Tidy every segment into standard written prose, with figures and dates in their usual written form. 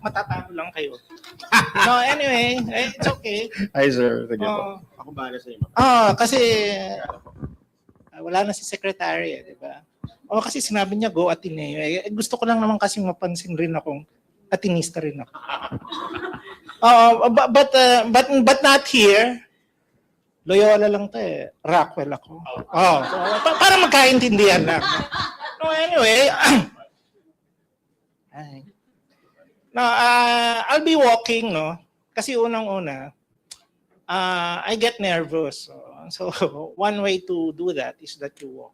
matatalo lang kayo. No, anyway, it's okay. Hi, sir. Sige po. Ako bahala sa inyo. Kasi wala na si secretary, di ba? Kasi sinabi niya go Ateneo. Gusto ko lang naman kasi mapansin rin akong Atenista rin ako. But not here. Loyola lang to eh. Rockwell ako. So, para magkaintindihan lang. No, anyway. I'll be walking, no? Kasi unang-una, I get nervous. So one way to do that is that you walk.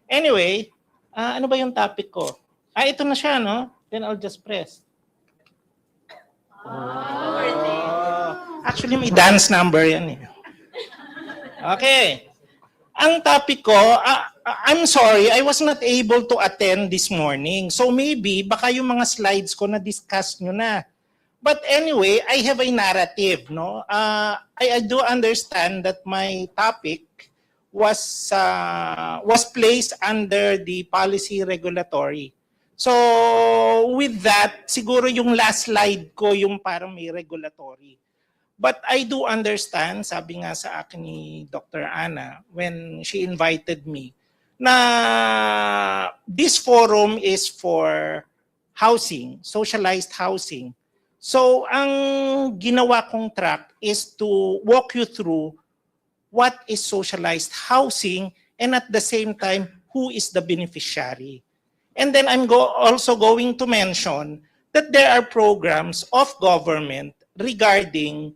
Anyway, ano ba yung topic ko? Ito na siya, no? Then I'll just press. Actually, may dance number yan eh. Okay. Ang topic ko, I'm sorry, I was not able to attend this morning. So maybe, baka yung mga slides ko na-discuss nyo na. But anyway, I have a narrative, no? I do understand that my topic was placed under the policy regulatory. So with that, siguro yung last slide ko yung parang may regulatory. But I do understand, sabi nga sa akin ni Dr. Ana, when she invited me, na this forum is for housing, socialized housing. So ang ginawa kong track is to walk you through what is socialized housing and at the same time, who is the beneficiary. And then I'm also going to mention that there are programs of government regarding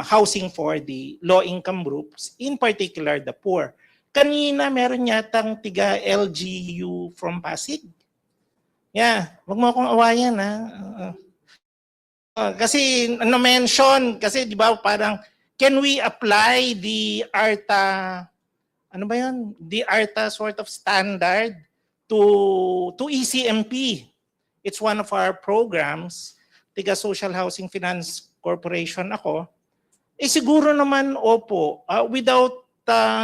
housing for the low-income groups, in particular the poor. Kanina meron yatang tiga LGU from Pasig. Yeah, wag mo akong awayan ha. Kasi na-mention, kasi di ba parang, can we apply the ARTA, ano ba yan? The ARTA sort of standard to ECMP. It's one of our programs, tiga Social Housing Finance Corporation ako. Siguro naman, opo, without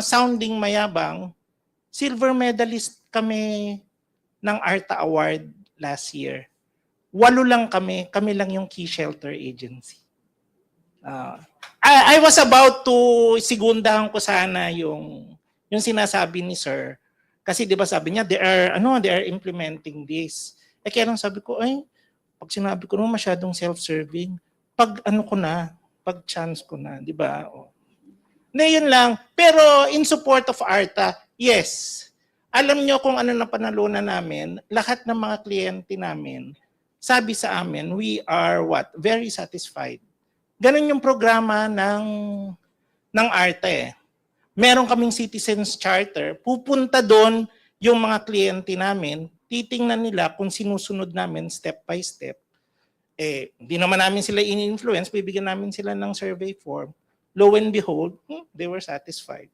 sounding mayabang, silver medalist kami ng ARTA Award last year. 8 lang kami lang yung key shelter agency. I was about to sigundahan ko sana yung sinasabi ni Sir. Kasi 'di ba sabi niya they are implementing this. Kaya lang sabi ko, pag sinabi ko naman masyadong self-serving, pag chance ko na, 'di ba? Na yun lang. Pero in support of ARTA, yes. Alam nyo kung ano na panalunan namin, lahat ng mga kliyente namin, sabi sa amin, we are very satisfied. Ganun yung programa ng ARTA eh. Meron kaming citizens charter, pupunta doon yung mga kliyente namin, titingnan nila kung sinusunod namin step by step. Hindi naman namin sila in-influence, bibigyan namin sila ng survey form. Lo and behold, they were satisfied.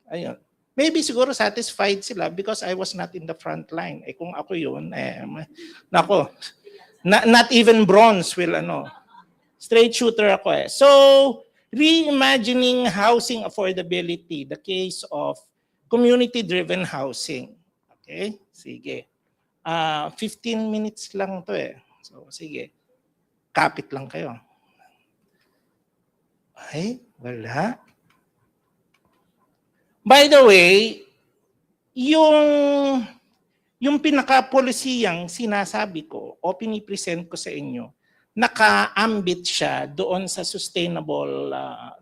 Ayun. Maybe siguro satisfied sila because I was not in the front line. Kung ako yun, nako, not even bronze will straight shooter ako eh. So, reimagining housing affordability, the case of community-driven housing. Okay? Sige. 15 minutes lang to eh. So, sige. Kapit lang kayo. Wala. By the way, yung pinaka-polisiyang sinasabi ko o pinipresent ko sa inyo, naka-ambit siya doon sa Sustainable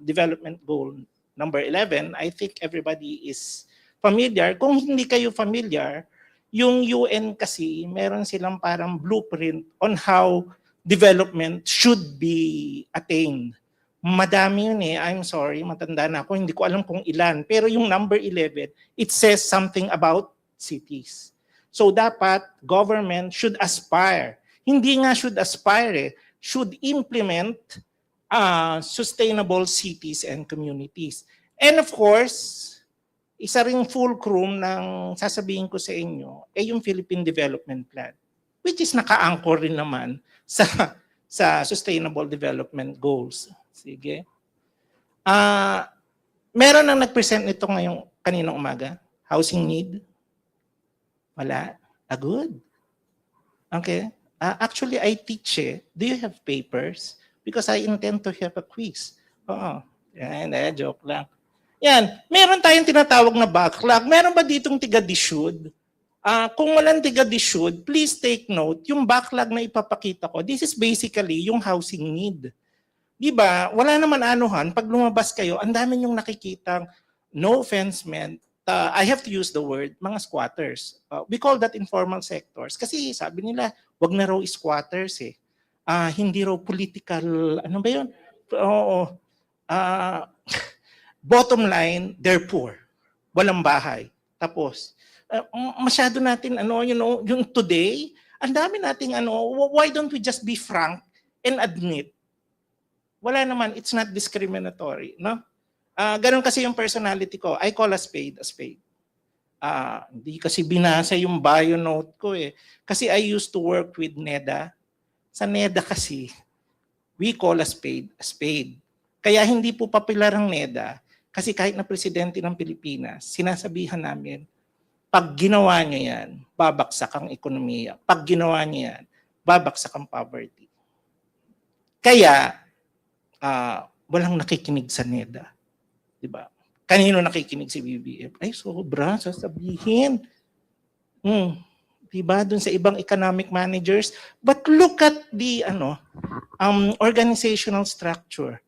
Development Goal number 11. I think everybody is familiar. Kung hindi kayo familiar, yung UN kasi, meron silang parang blueprint on how development should be attained. Madami yun eh. I'm sorry, matanda na ako. Hindi ko alam kung ilan. Pero yung number 11, it says something about cities. So dapat government should aspire. Hindi nga should aspire eh. Should implement sustainable cities and communities. And of course, isa ring fulcrum ng sasabihin ko sa inyo ay yung Philippine Development Plan, which is naka-anchor rin naman sa Sustainable Development Goals. Sige. Meron nang nag-present nito ngayong kaninang umaga? Housing need? Wala? Good. Okay. Actually, I teach Do you have papers? Because I intend to have a quiz. Oo. Yan, joke lang. Yan, meron tayong tinatawag na backlog. Meron ba ditong tiga-dissued? Kung walang tiga-dissued, please take note, yung backlog na ipapakita ko, this is basically yung housing need. Di ba? Wala naman anuhan. Pag lumabas kayo, ang dami yung nakikitang, no offense meant, I have to use the word, mga squatters. We call that informal sectors. Kasi sabi nila, wag na raw squatters eh. Hindi raw political, ano ba yun? Oo. Bottom line, they're poor. Walang bahay. Tapos, masyado natin, yung today, ang dami nating, why don't we just be frank and admit? Wala naman, it's not discriminatory, no? Ganun kasi yung personality ko. I call a spade a spade. Hindi kasi binasa yung bio note ko eh. Kasi I used to work with NEDA. Sa NEDA kasi, we call a spade a spade. Kaya hindi po popular ang NEDA kasi kahit na presidente ng Pilipinas, sinasabihan namin, pag ginawa niyo yan, babaksak ang ekonomiya. Pag ginawa niyo yan, babaksak ang poverty. Kaya, walang nakikinig sa NEDA. Diba? Kanino nakikinig si BBM? Ay, sobra, sasabihin. Diba? Dun sa ibang economic managers. But look at the organizational structure.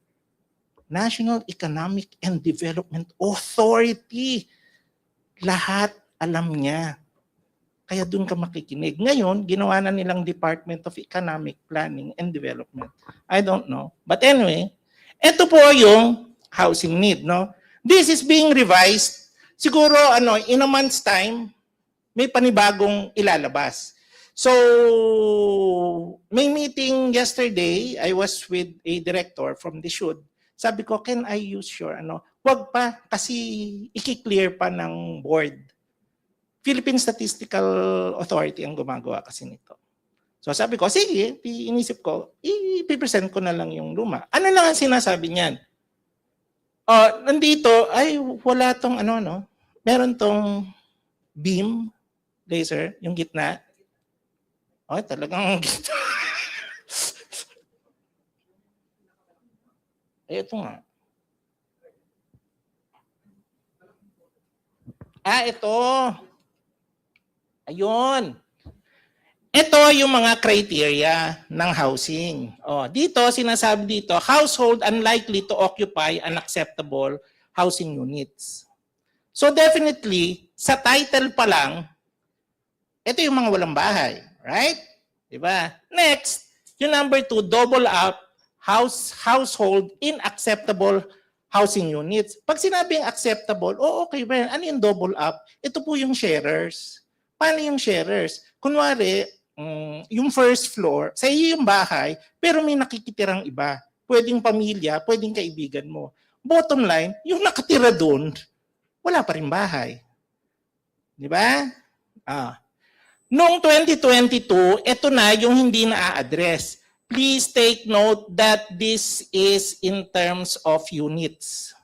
National Economic and Development Authority. Lahat alam niya. Kaya dun ka makikinig. Ngayon, ginawa na nilang Department of Economic Planning and Development. I don't know. But anyway, ito po yung housing need, no? This is being revised. Siguro, in a month's time, may panibagong ilalabas. So, may meeting yesterday, I was with a director from the SHUD. Sabi ko, can I use your, wag pa, kasi i-clear pa ng board. Philippine Statistical Authority ang gumagawa kasi nito. So sabi ko, sige, inisip ko, i-present ko na lang yung luma. Ano lang ang sinasabi niyan? Nandito, ay wala tong meron tong beam, laser, yung gitna. Ay, talagang gitna. Ito nga. Ito. Ayun. Ito yung mga criteria ng housing. Dito, sinasabi dito, household unlikely to occupy unacceptable housing units. So definitely, sa title pa lang, ito yung mga walang bahay. Right? Diba? Next, yung number 2, double up household in acceptable housing units. Pag sinabing acceptable, okay ba yan? Ano yung double up? Ito po yung sharers. Paano yung sharers? Kunwari, yung first floor, sa iyo yung bahay, pero may nakikitirang iba. Pwedeng pamilya, pwedeng kaibigan mo. Bottom line, yung nakatira doon, wala pa rin bahay. Di ba? Noong 2022, ito na yung hindi na-address. Please take note that this is in terms of units.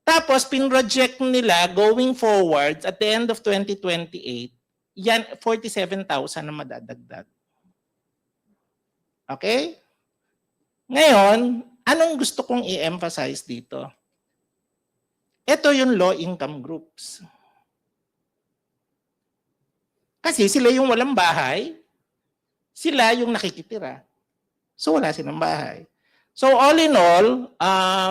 Tapos, pinroject nila going forward at the end of 2028, yan 47,000 na madadagdag. Okay? Ngayon, anong gusto kong i-emphasize dito? Ito yung low-income groups. Kasi sila yung walang bahay, sila yung nakikitira. So wala silang bahay. So all in all,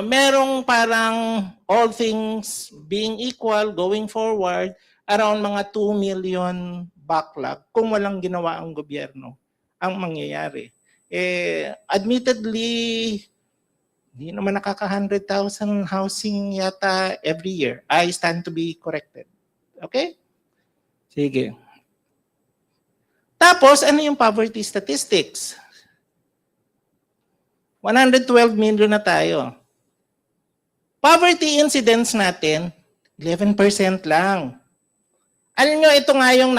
merong parang all things being equal going forward, around mga 2 million backlog kung walang ginawa ang gobyerno ang mangyayari. Admittedly, hindi naman nakaka 100,000 housing yata every year. I stand to be corrected. Okay? Sige. Tapos, ano yung poverty statistics? 112 million na tayo. Poverty incidence natin, 11% lang. Alam nyo, ito nga yung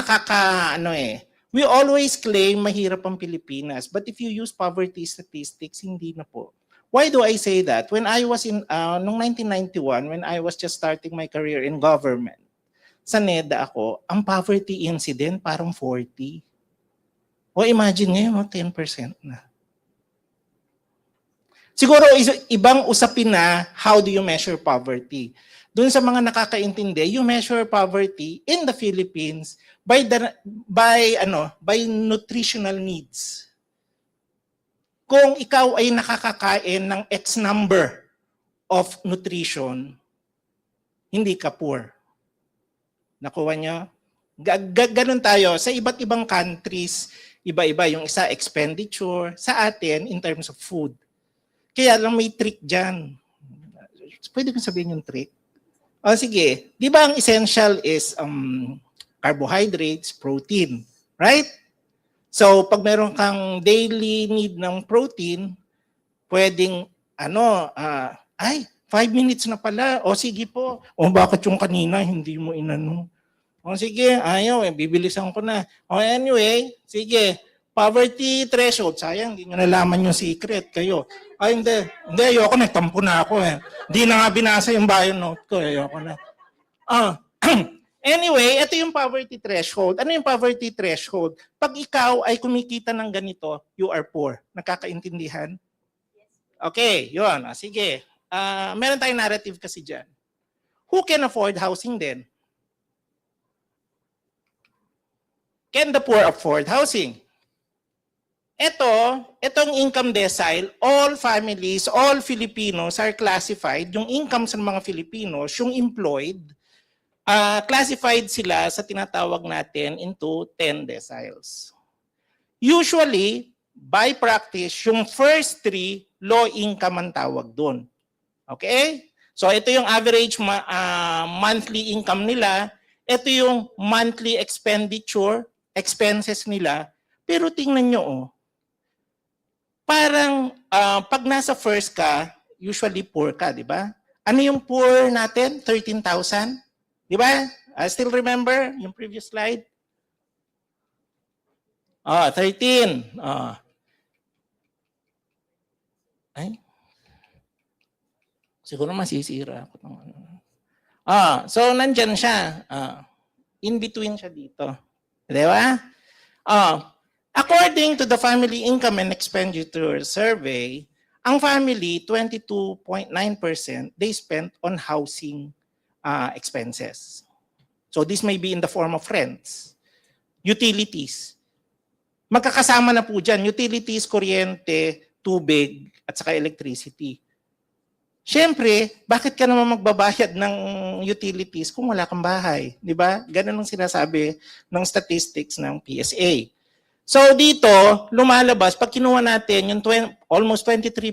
we always claim mahirap ang Pilipinas. But if you use poverty statistics, hindi na po. Why do I say that? When I was noong 1991, when I was just starting my career in government, sa NEDA ako, ang poverty incident parang 40. O imagine ngayon, 10% na. Siguro ibang usapin na how do you measure poverty. Doon sa mga nakakaintindi, you measure poverty in the Philippines by nutritional needs. Kung ikaw ay nakakakain ng X number of nutrition, hindi ka poor. Nakuha nyo? Ganun tayo. Sa iba't ibang countries, iba-iba. Yung isa, expenditure. Sa atin, in terms of food. Kaya lang may trick dyan. Pwede kong sabihin yung trick? O sige, di ba ang essential is carbohydrates, protein, right? So pag meron kang daily need ng protein, pwedeng 5 minutes na pala. O sige po. O bakit yung kanina hindi mo inano? O sige, ayaw bibilisan ko na. O anyway, sige. Poverty threshold. Sayang, hindi nyo nalaman yung secret kayo. Ay, hindi, ayoko na. Tampo na ako eh. Hindi na nga binasa yung bio note ko. Ayoko na. Anyway, ito yung poverty threshold. Ano yung poverty threshold? Pag ikaw ay kumikita ng ganito, you are poor. Nakakaintindihan? Okay, yun. Sige. Meron tayong narrative kasi dyan. Who can afford housing then? Can the poor afford housing? Itong income decile, all families, all Filipinos are classified, yung incomes ng mga Filipinos, yung employed, classified sila sa tinatawag natin into 10 deciles. Usually, by practice, yung first 3, low income ang tawag doon. Okay? So ito yung average monthly income nila, ito yung monthly expenses nila, pero tingnan nyo parang pag nasa first ka, usually poor ka, di ba? Ano yung poor natin? 13,000? Di ba? I still remember yung previous slide. 13. Siguro masisira ako. So nandyan siya. In between siya dito. Di ba? According to the Family Income and Expenditure Survey, ang family, 22.9% they spent on housing expenses. So this may be in the form of rents, utilities. Magkakasama na po dyan, utilities, kuryente, tubig, at saka electricity. Siyempre, bakit ka naman magbabayad ng utilities kung wala kang bahay? Di ba? Ganun ang sinasabi ng statistics ng PSA. So dito, lumalabas, pag kinuha natin yung almost 23%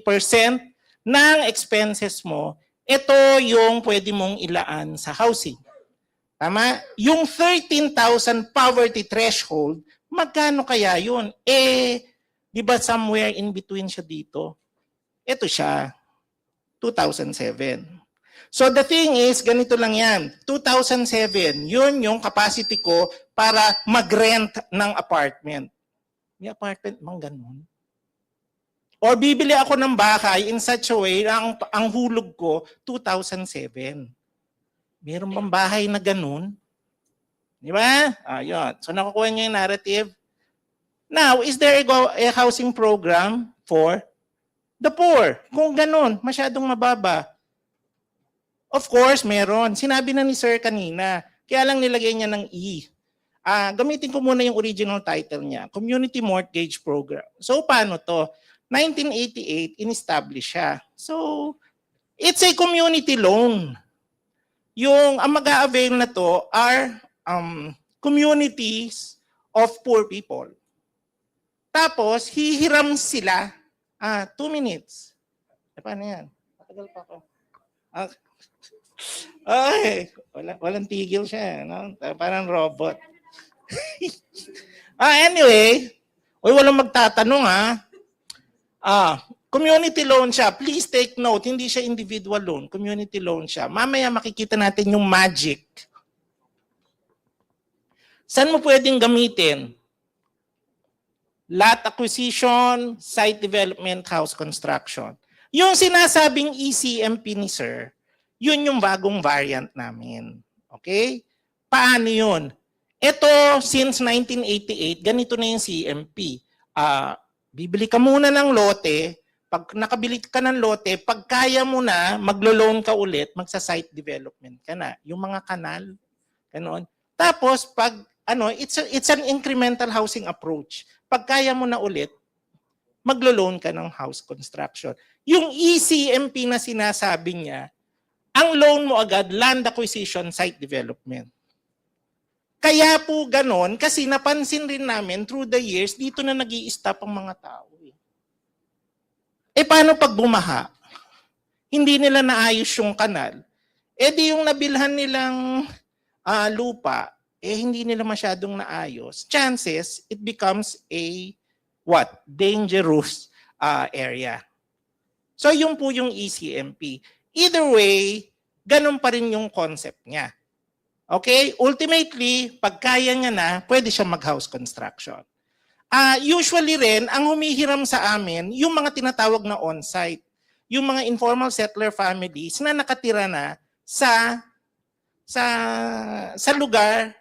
ng expenses mo, ito yung pwede mong ilaan sa housing. Tama? Yung 13,000 poverty threshold, magkano kaya yun? Di ba somewhere in between siya dito? Ito siya, 2007. So the thing is, ganito lang yan. 2007, yun yung capacity ko para mag-rent ng apartment. May apartment mang ganun. Or bibili ako ng bahay in such a way na ang hulog ko 2007. Meron bang bahay na ganun? Di ba? Yun. So nakukuha niyo yung narrative. Now, is there a housing program for the poor? Kung ganun, masyadong mababa. Of course, meron. Sinabi na ni Sir kanina. Kaya lang nilagay niya ng E. Gamitin ko muna yung original title niya, Community Mortgage Program. So paano to? 1988, in-establish siya. So, it's a community loan. Ang mag-a-avail na to are communities of poor people. Tapos, hihiram sila. 2 minutes. Paano yan? Matagal pa ako. Walang tigil siya. No? Parang robot. Anyway, walang magtatanong community loan siya. Please take note, hindi siya individual loan. Community loan siya. Mamaya makikita natin yung magic. Saan mo pwedeng gamitin? Lot acquisition, site development, house construction. Yung sinasabing ECMP ni Sir, yun yung bagong variant namin. Okay? Paano yun? Ito, since 1988, ganito na yung CMP. Bibili ka muna ng lote. Pag nakabili ka ng lote, pag kaya mo na, maglo-loan ka ulit, magsa-site development ka na. Yung mga kanal, ganoon. Tapos, pag, it's an incremental housing approach. Pag kaya mo na ulit, maglo-loan ka ng house construction. Yung ECMP na sinasabi niya, ang loan mo agad, land acquisition, site development. Kaya po ganon, kasi napansin rin namin through the years, dito na nag-i-stop ang mga tao. Paano pag bumaha? Hindi nila naayos yung kanal. Di yung nabilhan nilang lupa, hindi nila masyadong naayos. Chances, it becomes a dangerous area. So yun po yung ECMP. Either way, ganun pa rin yung concept niya. Okay? Ultimately, pag kaya niya na, pwede siya mag-house construction. Usually rin, ang humihiram sa amin, yung mga tinatawag na on-site. Yung mga informal settler families na nakatira na sa lugar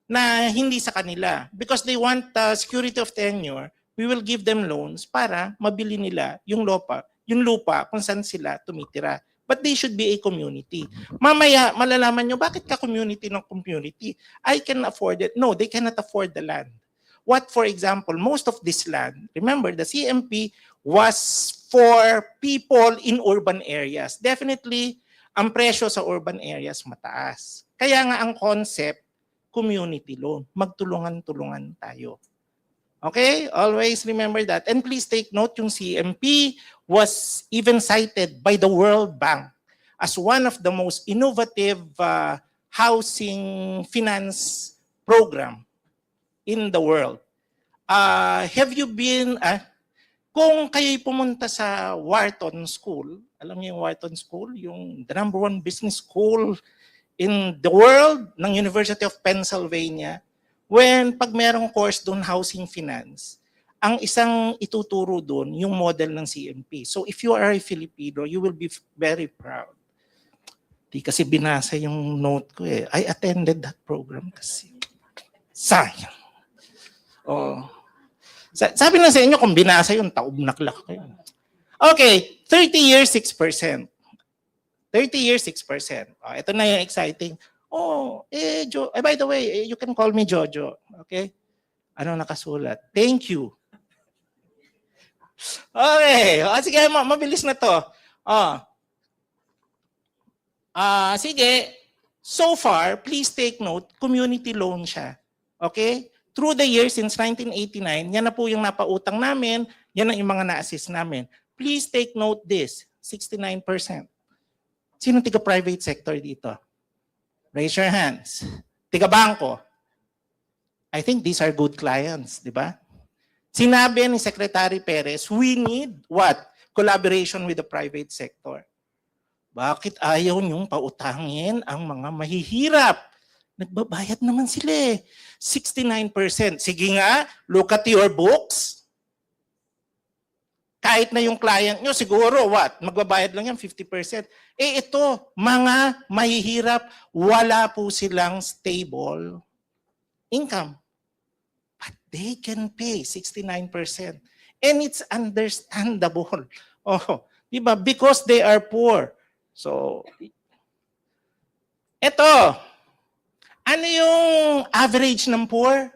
na hindi sa kanila. Because they want security of tenure, we will give them loans para mabili nila yung lupa kung saan sila tumitira. But they should be a community. Mamaya, malalaman nyo, bakit ka community ng community? I can afford it. No, they cannot afford the land. What, for example, most of this land, remember, the CMP was for people in urban areas. Definitely, ang presyo sa urban areas mataas. Kaya nga ang concept, community loan. Magtulungan-tulungan tayo. Okay? Always remember that. And please take note, yung CMP was even cited by the World Bank as one of the most innovative housing finance program in the world. Have you been, kung kayo'y pumunta sa Wharton School, alam niyo yung Wharton School, yung the #1 business school in the world ng University of Pennsylvania, pag merong course doon, housing finance, ang isang ituturo doon, yung model ng CMP. So if you are a Filipino, you will be very proud. Di kasi binasa yung note ko eh. I attended that program kasi. Sayang. Sabi na sa inyo, kung binasa yun, taob-naklak kayo. Okay, 30 years, 6%. 30 years, 6%. Ito na yung exciting. By the way, you can call me Jojo. Okay? Ano nakasulat? Thank you. Okay. Sige, mabilis na to. Sige. So far, please take note, community loan siya. Okay? Through the years, since 1989, yan na po yung napautang namin, yan ang yung mga na-assist namin. Please take note this, 69%. Sino tiga-private sector dito? Raise your hands. Tiga-bangko. I think these are good clients, di ba? Sinabi ni Secretary Perez, we need what? Collaboration with the private sector. Bakit ayaw niyong pautangin ang mga mahihirap? Nagbabayad naman sila eh. 69%. Sige nga, look at your books. Kahit na yung client nyo, siguro what? Magbabayad lang yan 50%. Ito, mga mahihirap, wala po silang stable income. But they can pay 69%. And it's understandable. Diba? Because they are poor. So, ito, ano yung average ng poor?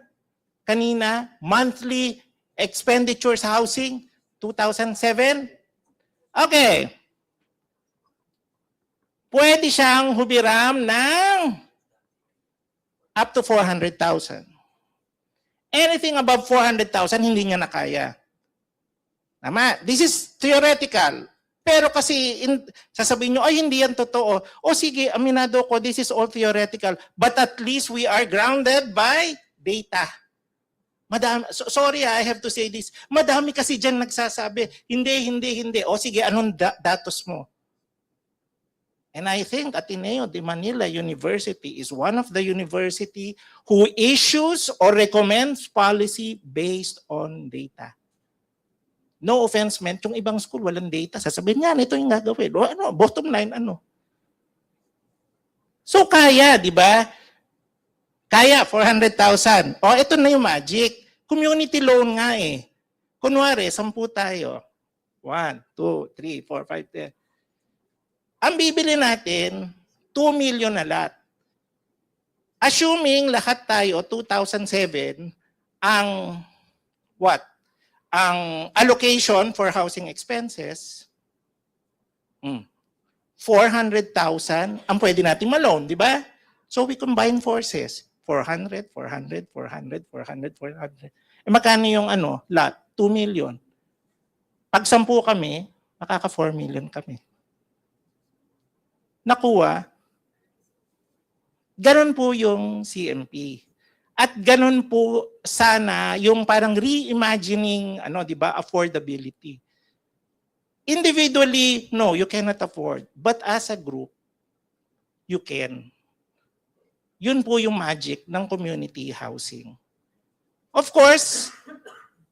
Kanina, monthly expenditure sa housing, 2007? Okay. Pwede siyang humiram ng up to 400,000. Anything above 400,000, hindi niya na kaya. Tama? This is theoretical. Pero kasi sasabihin nyo, ay hindi yan totoo. O sige, aminado ko, this is all theoretical. But at least we are grounded by data. Madami, sorry I have to say this. Madami kasi dyan nagsasabi, hindi. O sige, anong datos mo? And I think Ateneo de Manila University is one of the university who issues or recommends policy based on data. No offense meant, yung ibang school walang data. Sasabihin niya, ito yung gagawin. O, bottom line, ano? So kaya, di ba? Kaya, 400,000. O, ito na yung magic. Community loan nga eh. Kunwari, 10 tayo. 1, 2, 3, 4, 5, 10. Ang bibili natin, 2 million na lot. Assuming lahat tayo, 2007, ang what? Ang allocation for housing expenses, 400,000 ang pwede natin ma-loan, di ba? So we combine forces. 400, 400, 400, 400, 400. Eh magkano yung lot? 2 million. Pag 10 kami, makaka 4 million kami. Nakuha. Ganon po yung CMP. At ganon po sana yung parang reimagining, di ba, affordability. Individually, no, you cannot afford. But as a group, you can. Yun po yung magic ng community housing. Of course,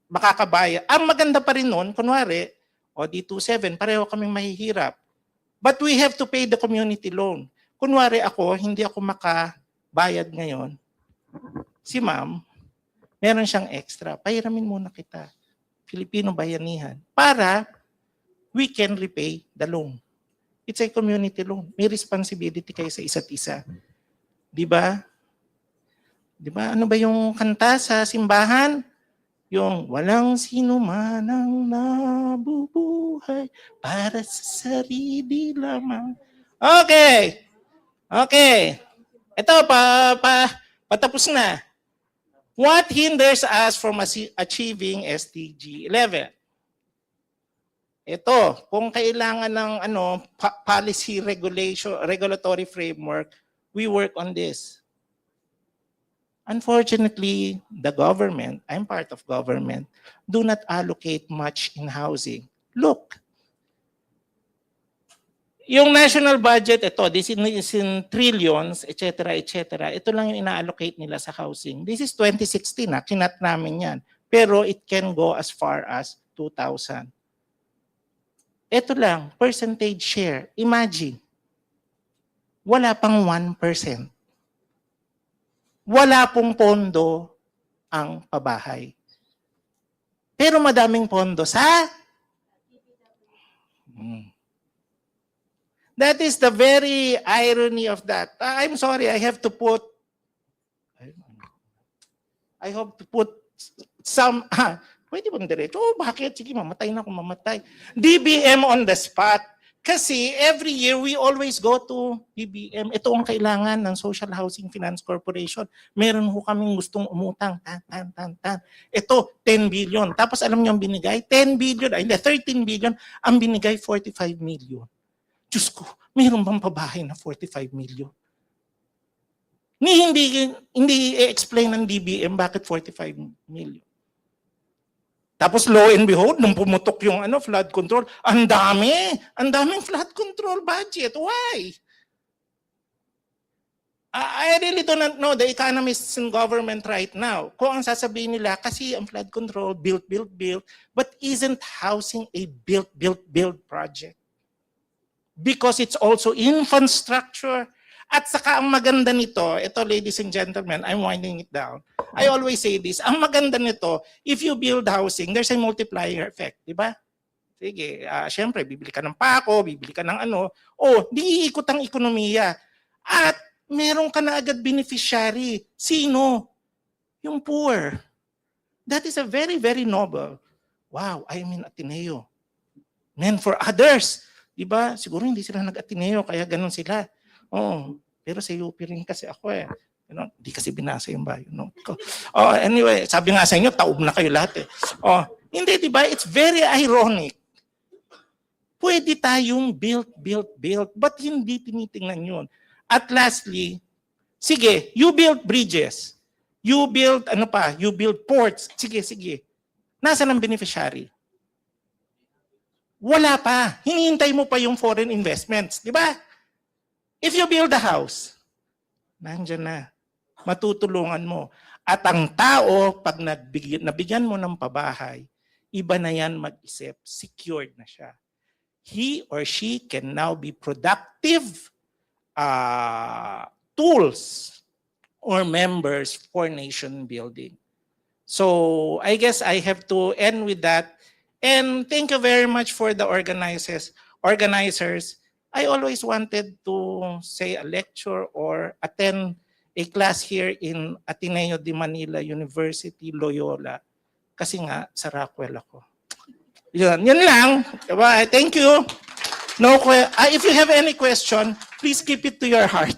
makakabaya. Ang maganda pa rin nun, kunwari, D27, pareho kaming mahihirap. But we have to pay the community loan. Kunwari ako, hindi ako makabayad ngayon. Si ma'am, meron siyang extra. Pahiramin muna kita. Filipino bayanihan. Para we can repay the loan. It's a community loan. May responsibility kayo sa isa't isa. Di ba? Di ba? Ano ba yung kanta sa simbahan? Yung walang sino man ang nabubuhay para sa sarili lamang. Okay. Okay. Ito, patapos na. What hinders us from achieving SDG 11? Ito, kung kailangan ng policy regulatory framework, we work on this. Unfortunately, the government, I'm part of government, do not allocate much in housing. Look, yung national budget, this is in trillions, etc., etc. Ito lang yung ina-allocate nila sa housing. This is 2016, kinat namin yan. Pero it can go as far as 2,000. Ito lang, percentage share. Imagine, wala pang 1%. Wala pong pondo ang pabahay. Pero madaming pondo sa... That is the very irony of that. I'm sorry, I have to put some, pwede bang diretso? Oh, bakit? Sige, mamatay na kung mamatay. DBM on the spot. Kasi every year, we always go to DBM. Ito ang kailangan ng Social Housing Finance Corporation. Meron ho kaming gustong umutang. Ito, 10 billion. Tapos alam niyo ang binigay? 10 billion. Ay, 13 billion. Ang binigay, 45 million. Diyos ko, mayroon bang pabahay na 45 million? Hindi i-explain ng DBM bakit 45 million. Tapos lo and behold, nung pumutok yung flood control, ang daming flood control budget. Why? I really do not know the economists in government right now. Kung ang sasabihin nila, kasi ang flood control, build, but isn't housing a build project? Because it's also infrastructure. At saka ang maganda nito, ito ladies and gentlemen, I'm winding it down. I always say this, ang maganda nito, if you build housing, there's a multiplier effect, di ba? Sige, syempre, bibili ka ng pako, bibili ka ng di iikot ang ekonomiya. At meron ka na agad beneficiary. Sino? Yung poor. That is a very, very noble. Wow, I'm in Ateneo. Meant for others. Diba? Siguro hindi sila nag-Ateneo, kaya ganun sila. Pero sa UP rin kasi ako eh. Hindi kasi binasa yung bio note ko. Anyway, sabi nga sa inyo, taob na kayo lahat eh. Hindi, diba? It's very ironic. Pwede tayong build. But hindi tinitingnan yun. At lastly, sige, you build bridges. You build, you build ports. Sige. Nasaan ang beneficiary? Wala pa. Hinihintay mo pa yung foreign investments. Di ba? If you build a house, nandyan na. Matutulungan mo. At ang tao, pag nabigyan mo ng pabahay, iba na yan mag-isip. Secured na siya. He or she can now be productive tools or members for nation building. So I guess I have to end with that. And thank you very much for the organizers. I always wanted to say a lecture or attend a class here in Ateneo de Manila University, Loyola. Kasi nga, sa Rockwell ako. Yun lang. Diba? Thank you. If you have any question, please keep it to your heart.